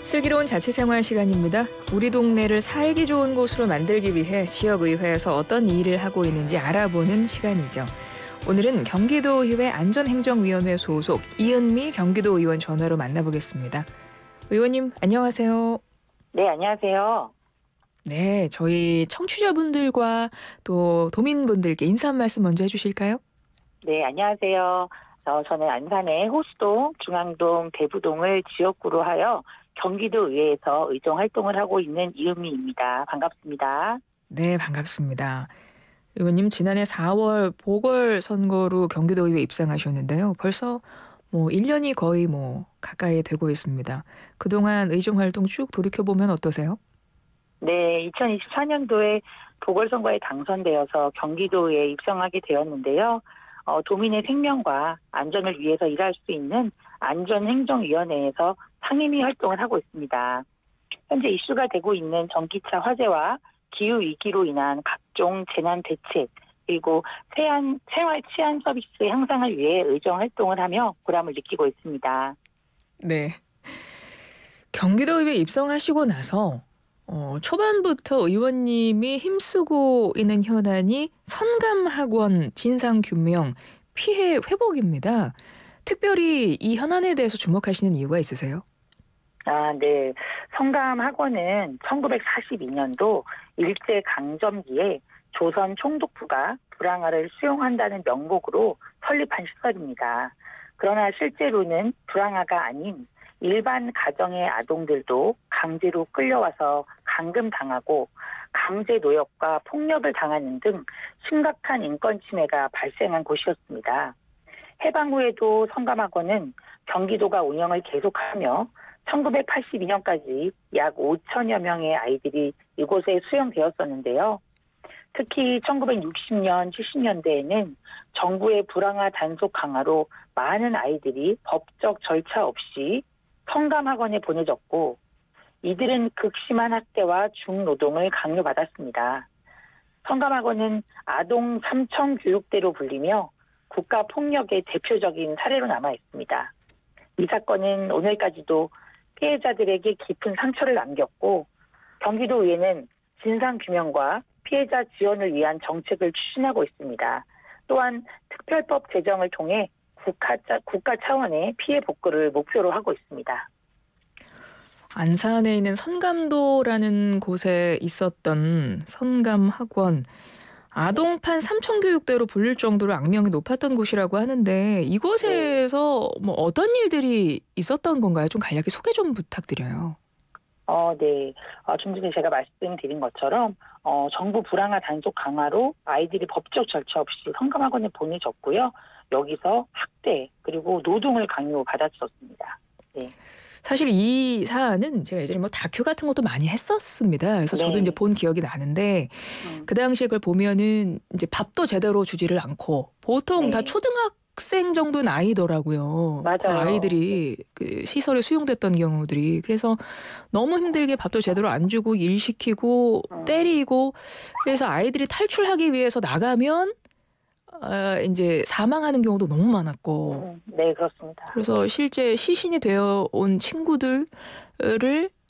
슬기로운 자취생활 시간입니다. 우리 동네를 살기 좋은 곳으로 만들기 위해 지역의회에서 어떤 일을 하고 있는지 알아보는 시간이죠. 오늘은 경기도의회 안전행정위원회 소속 이은미 경기도의원 전화로 만나보겠습니다. 의원님 안녕하세요. 네, 안녕하세요. 네, 저희 청취자분들과 또 도민분들께 인사 한 말씀 먼저 해주실까요? 네, 안녕하세요. 저는 안산의 호수동, 중앙동, 대부동을 지역구로 하여 경기도의회에서 의정 활동을 하고 있는 이은미입니다. 반갑습니다. 네, 반갑습니다. 의원님 지난해 4월 보궐선거로 경기도의회 입성하셨는데요. 벌써 1년이 거의 가까이 되고 있습니다. 그동안 의정 활동 쭉 돌이켜보면 어떠세요? 네, 2024년도에 보궐선거에 당선되어서 경기도에 입성하게 되었는데요. 도민의 생명과 안전을 위해서 일할 수 있는 안전행정위원회에서 상임위 활동을 하고 있습니다. 현재 이슈가 되고 있는 전기차 화재와 기후위기로 인한 각종 재난 대책, 그리고 생활 치안 서비스 향상을 위해 의정 활동을 하며 보람을 느끼고 있습니다. 네. 경기도의회 입성하시고 나서 초반부터 의원님이 힘쓰고 있는 현안이 선감학원 진상규명, 피해 회복입니다. 특별히 이 현안에 대해서 주목하시는 이유가 있으세요? 네. 성감학원은 1942년도 일제강점기에 조선 총독부가 불황아를 수용한다는 명목으로 설립한 시설입니다. 그러나 실제로는 불황아가 아닌 일반 가정의 아동들도 강제로 끌려와서 감금당하고 강제 노역과 폭력을 당하는 등 심각한 인권 침해가 발생한 곳이었습니다. 해방 후에도 성감학원은 경기도가 운영을 계속하며 1982년까지 약 5천여 명의 아이들이 이곳에 수용되었었는데요. 특히 1960년, 70년대에는 정부의 불황아 단속 강화로 많은 아이들이 법적 절차 없이 성감학원에 보내졌고, 이들은 극심한 학대와 중노동을 강요받았습니다. 성감학원은 아동 삼청교육대로 불리며 국가폭력의 대표적인 사례로 남아 있습니다. 이 사건은 오늘까지도 피해자들에게 깊은 상처를 남겼고, 경기도의회는 진상규명과 피해자 지원을 위한 정책을 추진하고 있습니다. 또한 특별법 제정을 통해 국가 차원의 피해 복구를 목표로 하고 있습니다. 안산에 있는 선감도라는 곳에 있었던 선감학원, 아동판 삼청교육대로 불릴 정도로 악명이 높았던 곳이라고 하는데 이곳에서 어떤 일들이 있었던 건가요? 좀 간략히 소개 좀 부탁드려요. 네. 좀 전에 제가 말씀드린 것처럼 정부 불황아 단속 강화로 아이들이 법적 절차 없이 성감학원에 보내졌고요. 여기서 학대 그리고 노동을 강요받았었습니다. 네. 사실 이 사안은 제가 예전에 다큐 같은 것도 많이 했었습니다. 그래서 저도 네. 이제 본 기억이 나는데 그 당시에 그걸 보면은 이제 밥도 제대로 주지를 않고 보통 다 네. 초등학생 정도는 아이더라고요. 그 맞아요. 아이들이 그 시설에 수용됐던 경우들이. 그래서 너무 힘들게 밥도 제대로 안 주고 일 시키고 때리고, 그래서 아이들이 탈출하기 위해서 나가면 이제 사망하는 경우도 너무 많았고. 네, 그렇습니다. 그래서 실제 시신이 되어 온 친구들을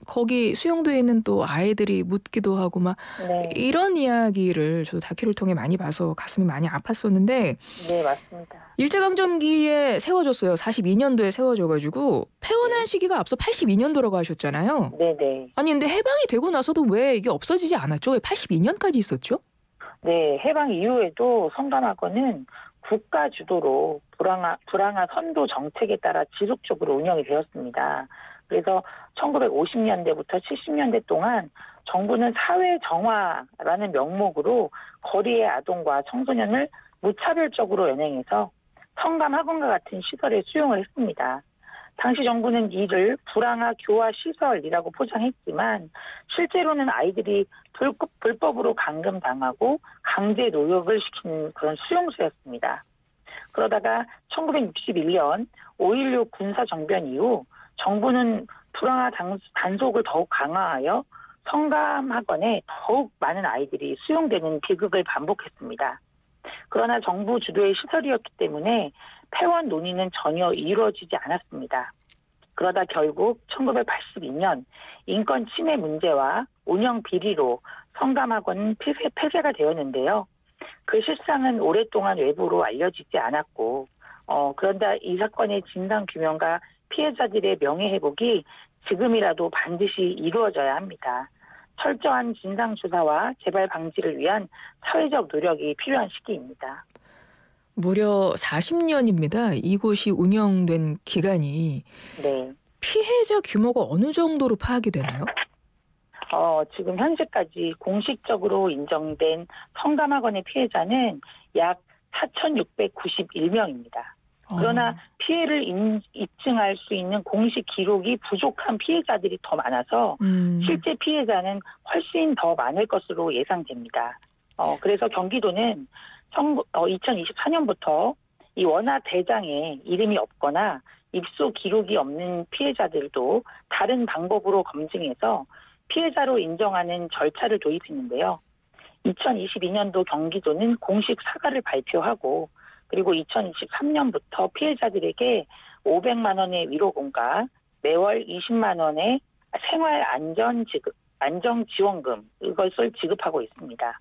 거기 수용되어 있는 또 아이들이 묻기도 하고 네. 이런 이야기를 저도 다큐를 통해 많이 봐서 가슴이 많이 아팠었는데, 네, 맞습니다. 일제강점기에 세워졌어요. 42년도에 세워져가지고 폐원한 시기가 앞서 82년도라고 하셨잖아요. 네네. 아니 근데 해방이 되고 나서도 왜 이게 없어지지 않았죠? 왜 82년까지 있었죠? 네, 해방 이후에도 성감학원은 국가 주도로 불황아 선도 정책에 따라 지속적으로 운영이 되었습니다. 그래서 1950년대부터 70년대 동안 정부는 사회 정화라는 명목으로 거리의 아동과 청소년을 무차별적으로 연행해서 성감학원과 같은 시설에 수용을 했습니다. 당시 정부는 이를 불황아 교화 시설이라고 포장했지만 실제로는 아이들이 불법으로 감금당하고 강제 노역을 시키는 그런 수용소였습니다. 그러다가 1961년 5.16 군사정변 이후 정부는 불황아 단속을 더욱 강화하여 성감학원에 더욱 많은 아이들이 수용되는 비극을 반복했습니다. 그러나 정부 주도의 시설이었기 때문에 폐원 논의는 전혀 이루어지지 않았습니다. 그러다 결국 1982년 인권 침해 문제와 운영 비리로 성감학원은 폐쇄가 되었는데요. 그 실상은 오랫동안 외부로 알려지지 않았고 그런데 이 사건의 진상규명과 피해자들의 명예회복이 지금이라도 반드시 이루어져야 합니다. 철저한 진상조사와 재발 방지를 위한 사회적 노력이 필요한 시기입니다. 무려 40년입니다. 이곳이 운영된 기간이. 네. 피해자 규모가 어느 정도로 파악이 되나요? 지금 현재까지 공식적으로 인정된 성감학원의 피해자는 약 4,691명입니다. 그러나 피해를 입증할 수 있는 공식 기록이 부족한 피해자들이 더 많아서 실제 피해자는 훨씬 더 많을 것으로 예상됩니다. 그래서 경기도는 2024년부터 이 원화 대장에 이름이 없거나 입소 기록이 없는 피해자들도 다른 방법으로 검증해서 피해자로 인정하는 절차를 도입했는데요. 2022년도 경기도는 공식 사과를 발표하고 그리고 2023년부터 피해자들에게 500만 원의 위로금과 매월 20만 원의 안정지원금 이것을 지급하고 있습니다.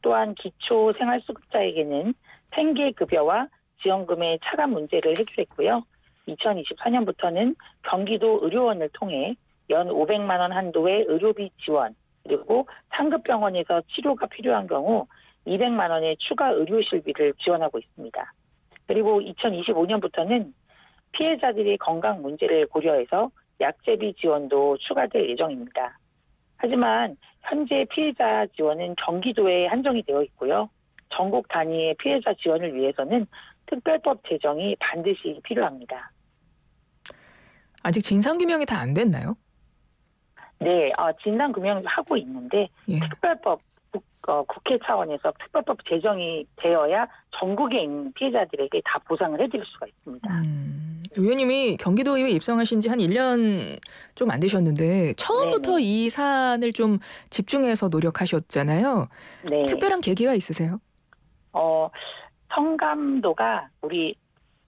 또한 기초생활수급자에게는 생계급여와 지원금의 차감 문제를 해결했고요. 2024년부터는 경기도 의료원을 통해 연 500만 원 한도의 의료비 지원 그리고 상급병원에서 치료가 필요한 경우 200만 원의 추가 의료실비를 지원하고 있습니다. 그리고 2025년부터는 피해자들의 건강 문제를 고려해서 약제비 지원도 추가될 예정입니다. 하지만 현재 피해자 지원은 경기도에 한정이 되어 있고요. 전국 단위의 피해자 지원을 위해서는 특별법 제정이 반드시 필요합니다. 아직 진상규명이 다 안 됐나요? 네, 진상규명을 하고 있는데 예. 특별법 국회 차원에서 특별법 제정이 되어야 전국에 있는 피해자들에게 다 보상을 해드릴 수가 있습니다. 의원님이 경기도의회 입성하신 지 한 1년 좀 안 되셨는데 처음부터 네네. 이 사안을 좀 집중해서 노력하셨잖아요. 네. 특별한 계기가 있으세요? 성감도가 우리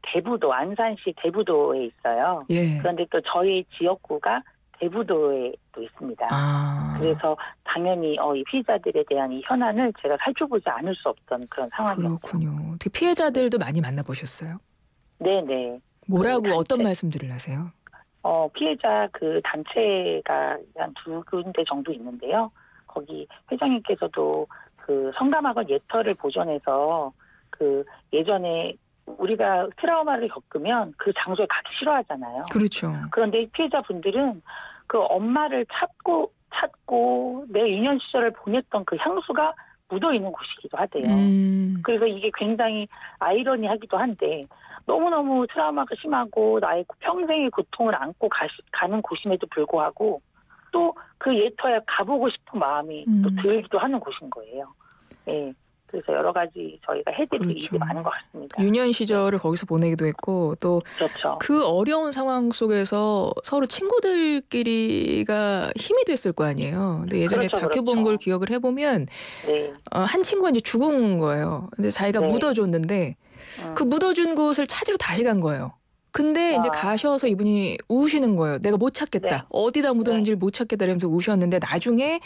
대부도 안산시 대부도에 있어요. 예. 그런데 또 저희 지역구가 대부도에도 있습니다. 그래서 당연히 이 피해자들에 대한 이 현안을 제가 살펴보지 않을 수 없던 그런 상황이었죠. 그렇군요. 되게 피해자들도 많이 만나보셨어요? 네네. 뭐라고 어떤 말씀들을 하세요? 피해자 그 단체가 한 2군데 정도 있는데요. 거기 회장님께서도 그 성감학원 예터를 보존해서 그 예전에 우리가 트라우마를 겪으면 그 장소에 가기 싫어하잖아요. 그렇죠. 그런데 피해자분들은 그 엄마를 찾고 내 유년 시절을 보냈던 그 향수가 묻어 있는 곳이기도 하대요. 그래서 이게 굉장히 아이러니하기도 한데 너무너무 트라우마가 심하고 나의 평생의 고통을 안고 가는 곳임에도 불구하고 또 그 예터에 가보고 싶은 마음이 또 들기도 하는 곳인 거예요. 네. 그래서 여러 가지 저희가 해드릴 일이 많은 것 같습니다. 유년 시절을 거기서 보내기도 했고 또 그렇죠. 그 어려운 상황 속에서 서로 친구들끼리가 힘이 됐을 거 아니에요. 근데 예전에 그렇죠, 다큐 본 걸 기억을 해보면 네. 한 친구가 이제 죽은 거예요. 근데 자기가 네. 묻어줬는데 그 묻어준 곳을 찾으러 다시 간 거예요. 근데 이제 가셔서 이분이 우시는 거예요. 내가 못 찾겠다. 네. 어디다 묻었는지를 못 찾겠다 이러면서 우셨는데 나중에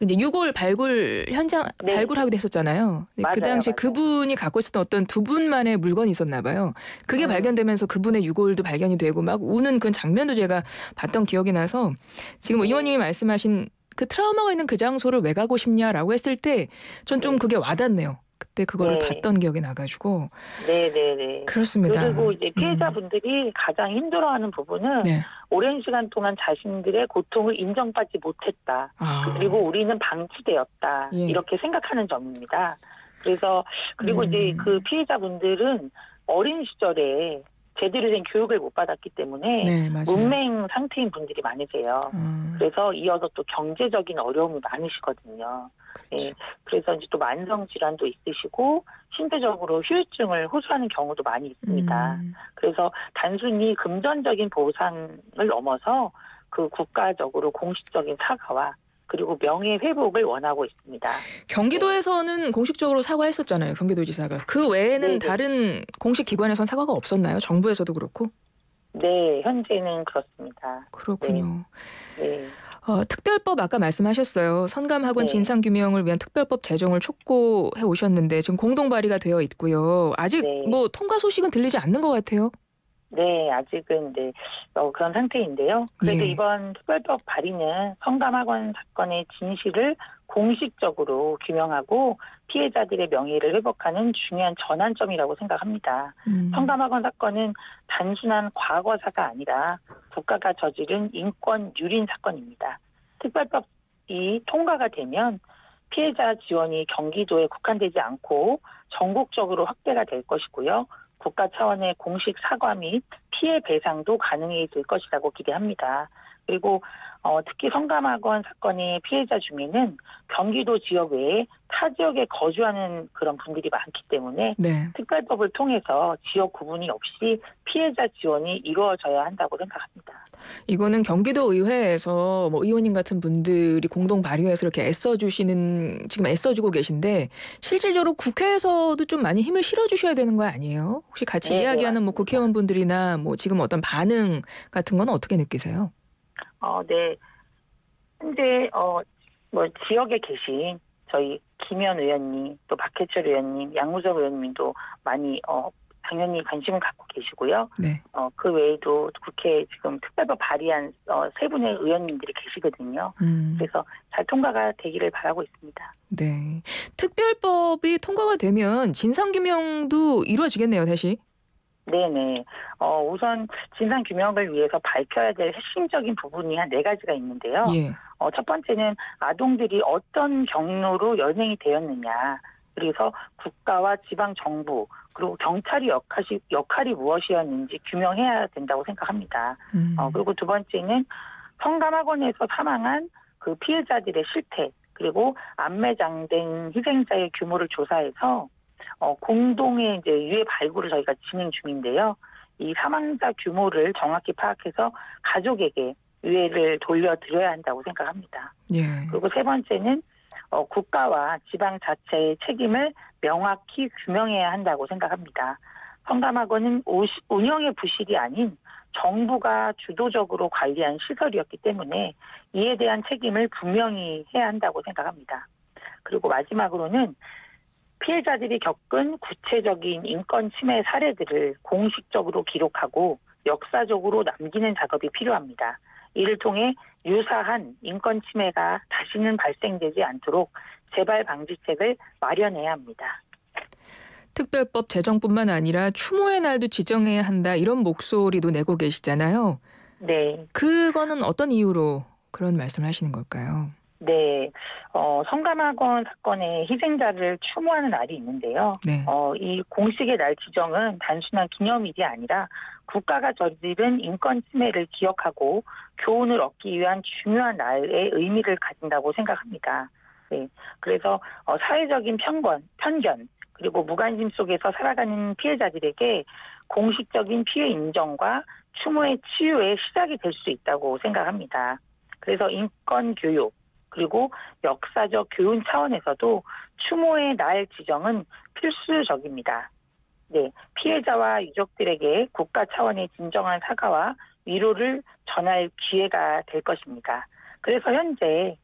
이제 유골 발굴 현장 네. 발굴하기도 했었잖아요. 그 당시에 그분이 갖고 있었던 어떤 두 분만의 물건이 있었나 봐요. 그게 발견되면서 그분의 유골도 발견이 되고 막 우는 그런 장면도 제가 봤던 기억이 나서 지금 의원님이 말씀하신 그 트라우마가 있는 그 장소를 왜 가고 싶냐라고 했을 때 전 좀 그게 와닿네요. 그때 그거를 봤던 기억이 나가지고. 네네네. 그렇습니다. 그리고 이제 피해자분들이 가장 힘들어하는 부분은 오랜 시간 동안 자신들의 고통을 인정받지 못했다. 그리고 우리는 방치되었다. 이렇게 생각하는 점입니다. 그래서 그리고 이제 그 피해자분들은 어린 시절에 제대로 된 교육을 못 받았기 때문에 문맹 상태인 분들이 많으세요. 그래서 이어서 또 경제적인 어려움이 많으시거든요. 네, 그래서 이제 또 만성 질환도 있으시고 신체적으로 후유증을 호소하는 경우도 많이 있습니다. 그래서 단순히 금전적인 보상을 넘어서 그 국가적으로 공식적인 사과와 그리고 명예 회복을 원하고 있습니다. 경기도에서는 공식적으로 사과했었잖아요. 경기도지사가. 그 외에는 다른 공식 기관에서는 사과가 없었나요? 정부에서도 그렇고? 네, 현재는 그렇습니다. 그렇군요. 네, 특별법 아까 말씀하셨어요. 선감학원 네, 진상규명을 위한 특별법 제정을 촉구해 오셨는데 지금 공동 발의가 되어 있고요. 아직 네. 뭐 통과 소식은 들리지 않는 것 같아요. 네, 아직은 네, 그런 상태인데요. 그래도 예. 이번 특별법 발의는 성감학원 사건의 진실을 공식적으로 규명하고 피해자들의 명예를 회복하는 중요한 전환점이라고 생각합니다. 음. 성감학원 사건은 단순한 과거사가 아니라 국가가 저지른 인권 유린 사건입니다. 특별법이 통과가 되면 피해자 지원이 경기도에 국한되지 않고 전국적으로 확대가 될 것이고요. 국가 차원의 공식 사과 및 피해 배상도 가능해질 것이라고 기대합니다. 그리고 특히 성감학원 사건의 피해자 중에는 경기도 지역 외에 타 지역에 거주하는 그런 분들이 많기 때문에 네. 특별법을 통해서 지역 구분이 없이 피해자 지원이 이루어져야 한다고 생각합니다. 이거는 경기도 의회에서 뭐 의원님 같은 분들이 공동 발의해서 이렇게 지금 애써주고 계신데 실질적으로 국회에서도 좀 많이 힘을 실어주셔야 되는 거 아니에요? 혹시 같이 네, 네, 이야기하는 뭐 맞습니다. 국회의원분들이나 뭐 지금 어떤 반응 같은 건 어떻게 느끼세요? 네. 현재 뭐 지역에 계신 저희 김현 의원님, 또 박해철 의원님, 양무섭 의원님도 많이 당연히 관심을 갖고 계시고요. 네. 그 외에도 국회에 지금 특별법 발의한 세 분의 의원님들이 계시거든요. 그래서 잘 통과가 되기를 바라고 있습니다. 네. 특별법이 통과가 되면 진상규명도 이루어지겠네요, 다시. 네네. 우선 진상규명을 위해서 밝혀야 될 핵심적인 부분이 한 네 가지가 있는데요. 예. 첫 번째는 아동들이 어떤 경로로 연행이 되었느냐. 그래서 국가와 지방 정부 그리고 경찰의 역할이 무엇이었는지 규명해야 된다고 생각합니다. 그리고 두 번째는 성감학원에서 사망한 그 피해자들의 실태 그리고 안매장된 희생자의 규모를 조사해서 공동의 이제 유해 발굴을 저희가 진행 중인데요. 이 사망자 규모를 정확히 파악해서 가족에게 유해를 돌려드려야 한다고 생각합니다. 예. 그리고 세 번째는 국가와 지방 자체의 책임을 명확히 규명해야 한다고 생각합니다. 성감학원은 운영의 부실이 아닌 정부가 주도적으로 관리한 시설이었기 때문에 이에 대한 책임을 분명히 해야 한다고 생각합니다. 그리고 마지막으로는 피해자들이 겪은 구체적인 인권 침해 사례들을 공식적으로 기록하고 역사적으로 남기는 작업이 필요합니다. 이를 통해 유사한 인권 침해가 다시는 발생되지 않도록 재발 방지책을 마련해야 합니다. 특별법 제정뿐만 아니라 추모의 날도 지정해야 한다 이런 목소리도 내고 계시잖아요. 네. 그거는 어떤 이유로 그런 말씀을 하시는 걸까요? 네. 성감학원 사건의 희생자를 추모하는 날이 있는데요. 네. 이 공식의 날 지정은 단순한 기념일이 아니라 국가가 저지른 인권 침해를 기억하고 교훈을 얻기 위한 중요한 날의 의미를 가진다고 생각합니다. 네. 그래서 사회적인 편견, 그리고 무관심 속에서 살아가는 피해자들에게 공식적인 피해 인정과 추모의 치유의 시작이 될 수 있다고 생각합니다. 그래서 인권 교육, 그리고 역사적 교훈 차원에서도 추모의 날 지정은 필수적입니다. 네, 피해자와 유족들에게 국가 차원의 진정한 사과와 위로를 전할 기회가 될 것입니다. 그래서 현재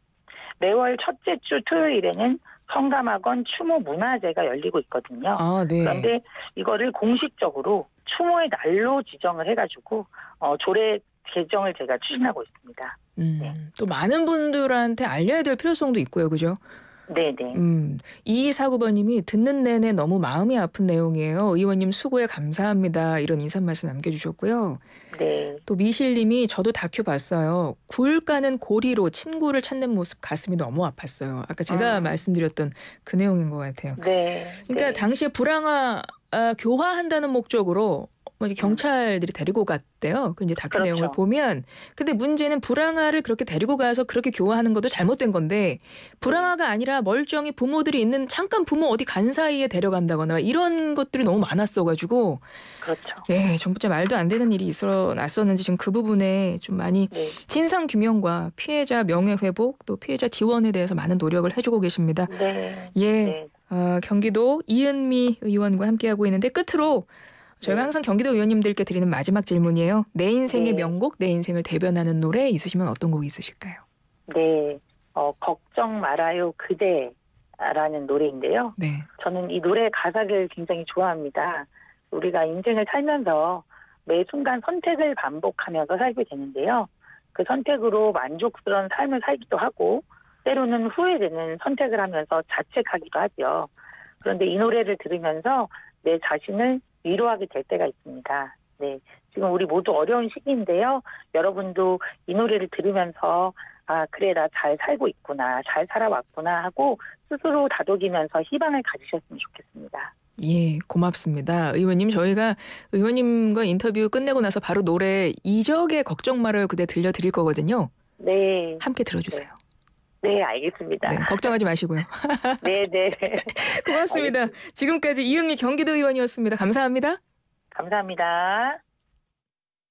매월 첫째 주 토요일에는 성감학원 추모 문화제가 열리고 있거든요. 아, 네. 그런데 이거를 공식적으로 추모의 날로 지정을 해가지고 조례 개정을 제가 추진하고 있습니다. 네. 또 많은 분들한테 알려야 될 필요성도 있고요, 그죠? 네네. 2249번님이 듣는 내내 너무 마음이 아픈 내용이에요. 의원님 수고에 감사합니다. 이런 인사 말씀 남겨주셨고요. 네. 또 미실님이 저도 다큐 봤어요. 굴 까는 고리로 친구를 찾는 모습 가슴이 너무 아팠어요. 아까 제가 말씀드렸던 그 내용인 것 같아요. 네. 그러니까 네. 당시에 교화한다는 목적으로 경찰들이 데리고 갔대요. 그 이제 다큐 그렇죠. 내용을 보면. 근데 문제는 불황아를 그렇게 데리고 가서 그렇게 교화하는 것도 잘못된 건데 불황아가 아니라 멀쩡히 부모들이 있는 잠깐 부모 어디 간 사이에 데려간다거나 이런 것들이 너무 많았어가지고 그렇죠. 예, 진짜 말도 안 되는 일이 났었는지 지금 그 부분에 좀 많이 네. 진상 규명과 피해자 명예 회복 또 피해자 지원에 대해서 많은 노력을 해주고 계십니다. 네. 예, 네. 경기도 이은미 의원과 함께하고 있는데 끝으로 저희가 네. 항상 경기도 의원님들께 드리는 마지막 질문이에요. 내 인생의 네. 명곡, 내 인생을 대변하는 노래 있으시면 어떤 곡이 있으실까요? 네. 걱정 말아요 그대라는 노래인데요. 네. 저는 이 노래 가사를 굉장히 좋아합니다. 우리가 인생을 살면서 매 순간 선택을 반복하면서 살게 되는데요. 그 선택으로 만족스러운 삶을 살기도 하고 때로는 후회되는 선택을 하면서 자책하기도 하죠. 그런데 이 노래를 들으면서 내 자신을 위로하게 될 때가 있습니다. 네. 지금 우리 모두 어려운 시기인데요. 여러분도 이 노래를 들으면서 아, 그래, 나 잘 살고 있구나, 잘 살아왔구나 하고 스스로 다독이면서 희망을 가지셨으면 좋겠습니다. 예, 고맙습니다. 의원님, 저희가 의원님과 인터뷰 끝내고 나서 바로 노래 이적의 걱정 말아요 그대 들려드릴 거거든요. 네. 함께 들어주세요. 네, 알겠습니다. 네, 걱정하지 마시고요. 네, 네. 고맙습니다. 지금까지 이은미 경기도 의원이었습니다. 감사합니다. 감사합니다.